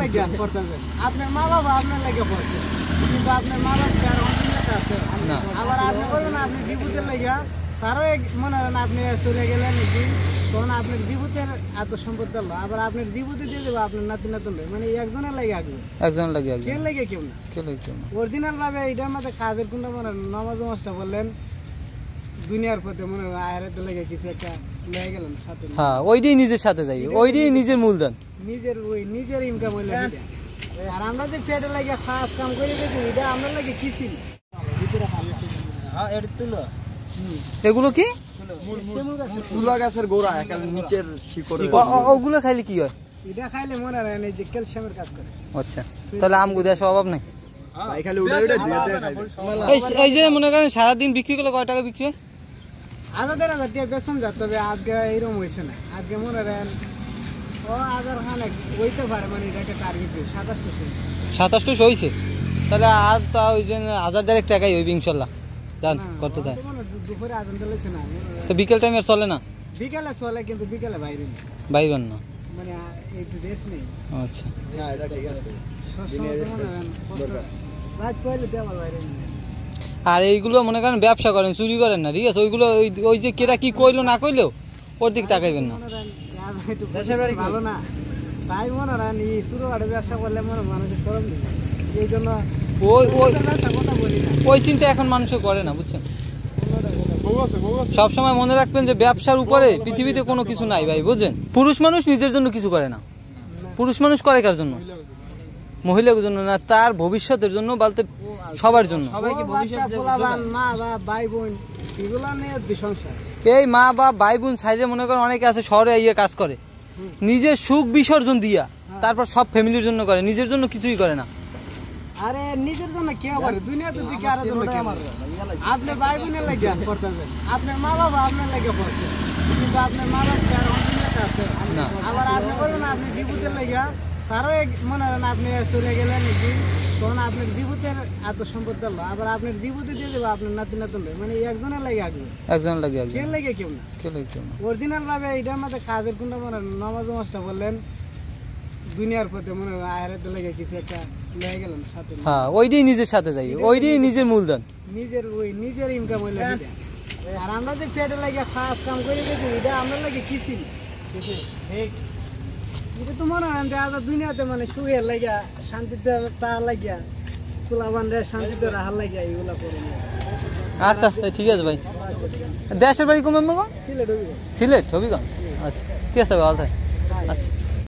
লাগে জ্ঞান করতেছেন, আপনার মা বাবা আপনার লাগে পড়ছে, কিন্তু আপনার মা বাবা আছে আবার আপনি করবেন আপনি জীবুতের লাগিয়া তারও মনে হয় আপনি চলে গেলেন একদিন, তখন আপনার জীবুতের এত সম্পদ দিল, আবার আপনার জীবুতে দিয়ে দেবো আপনার নাতি নাতুন, মানে একজনের লাগে আগে একজনের লাগে কেউ লাগে কেউ না, অরিজিনাল ভাবে এটার মধ্যে কাজের কোনটা মনে হয় নামাজ মাসটা বললেন দুনিয়ার পথে মনে হয় আয়ারের লেগে কিছু একটা লেগে গেলেন সাথে, হ্যাঁ ওইটাই নিজের সাথে যাইবে, ওইটাই নিজের মূলধন, নিজের ইনকাম হইলে। আর আমরা যে পেটে লাগে কাজ কাম করে গেছি এটা আমরা লাগে কি ছিল এগুলো কি তুলা গাছের গোড়া একাল নিচের শিকড়, ওগুলো খাইলে কি হয়? এটা খাইলে মনে হয় না যে ক্যালসিয়ামের কাজ করে। আচ্ছা তাহলে আমগো দেশ অভাব নাই, ভাই খালি উড়ে উড়ে ধুয়েতে খাইবে। এই যে মনে করেন সারাদিন বিক্রি করলে কয় টাকা বিক্রি হয়? 1000 টাকা বেতন যা, তবে আজকে এইরকম হয়েছে না, আজকে মনে হয় ও 1000 খানে হইতে পারে, মানে এটাকে টার্গেট দিয়ে 2700 হয়েছে, তাহলে আর তা ওই যে 1000 টাকাই হইবে ইনশাল্লাহ। জান করতে থাকে দুপুরে আজান দিলেছে না, তো বিকেল টাইমে আর চলে না? বিকেলে চলে কিন্তু বিকেলে বাইরে নেই, বাইবেন না, মানে একটু রেস্ট নেই। আচ্ছা না এটা ঠিক আছে, রাত পয়লে দেওয়ার বাইরে নেই। আর এইগুলো মনে করেন ব্যবসা করেন, চুরি করেন না, ঠিক আছে? ওইগুলো ওই যে কেরা কি কইলো না কইলো ওর দিক তাকাইবেন না। ভালো না তাই মনে হয় শুরু করে ব্যবসা করলে মনে মানুষের সরম নেই, এই জন্য কথা বলি না, ওই চিন্তা এখন মানুষে করে না, বুঝছেন? সবসময় মনে রাখবেন যে ব্যবসার উপরে পৃথিবীতে কোনো কিছু নাই ভাই, বুঝছেন? পুরুষ মানুষ নিজের জন্য কিছু করে না, পুরুষ মানুষ করে কার জন্য? মহিলার জন্য না, তার ভবিষ্যতের জন্য, বলতে সবার জন্য। মা বা ভাই বোন এগুলো নিয়ে সংসার, এই মা বা ভাই বোন সাইডে মনে করেন অনেকে আছে শহরে ইয়ে কাজ করে, নিজের সুখ বিসর্জন দিয়া তারপর সব ফ্যামিলির জন্য করে, নিজের জন্য কিছুই করে না। আরে নিজের জন্য কেউ করে দুনিয়াতে দিকে আর জন্য কেউ করে, আপনি ভাই বোনের লাগে জ্ঞান করতেছেন, আপনার মা বাবা আপনার লাগে পড়ছে, কিন্তু আপনার মা বাবা আছে আবার আপনি করবেন আপনি জীবুতের লাগিয়া তারও মনে হয় আপনি চলে গেলেন একদিন, তখন আপনার জীবুতের এত সম্পদ দিল, আবার আপনার জীবুতে দিয়ে দেবো আপনার নাতি নাতুন, মানে একজনের লাগে আগে একজনের লাগে কেউ লাগে কেউ না, অরিজিনাল ভাবে এটার মধ্যে কাজের কোনটা মনে হয় নামাজ মাসটা বললেন দুনিয়ার পথে মনে হয় আয়ারের লেগে কিছু একটা লেগে গেলেন সাথে, হ্যাঁ ওইটাই নিজের সাথে যাইবে, ওইটাই নিজের মূলধন, নিজের ইনকাম হইলে। আর আমরা যে পেটে লাগে কাজ কাম করে গেছি এটা আমরা লাগে কি ছিল, এটা তো মনে হয় দুনিয়াতে মানে সুখে লাগিয়া শান্তিতে তার লাগিয়া কুলাবান রে শান্তিতে রাহার লাগিয়া এইগুলা করে। আচ্ছা ঠিক আছে ভাই। দেশের বাড়ি কমে সিলেট সিলেট হবিগঞ্জ। আচ্ছা ঠিক আছে ভাই, ভালো থাকে।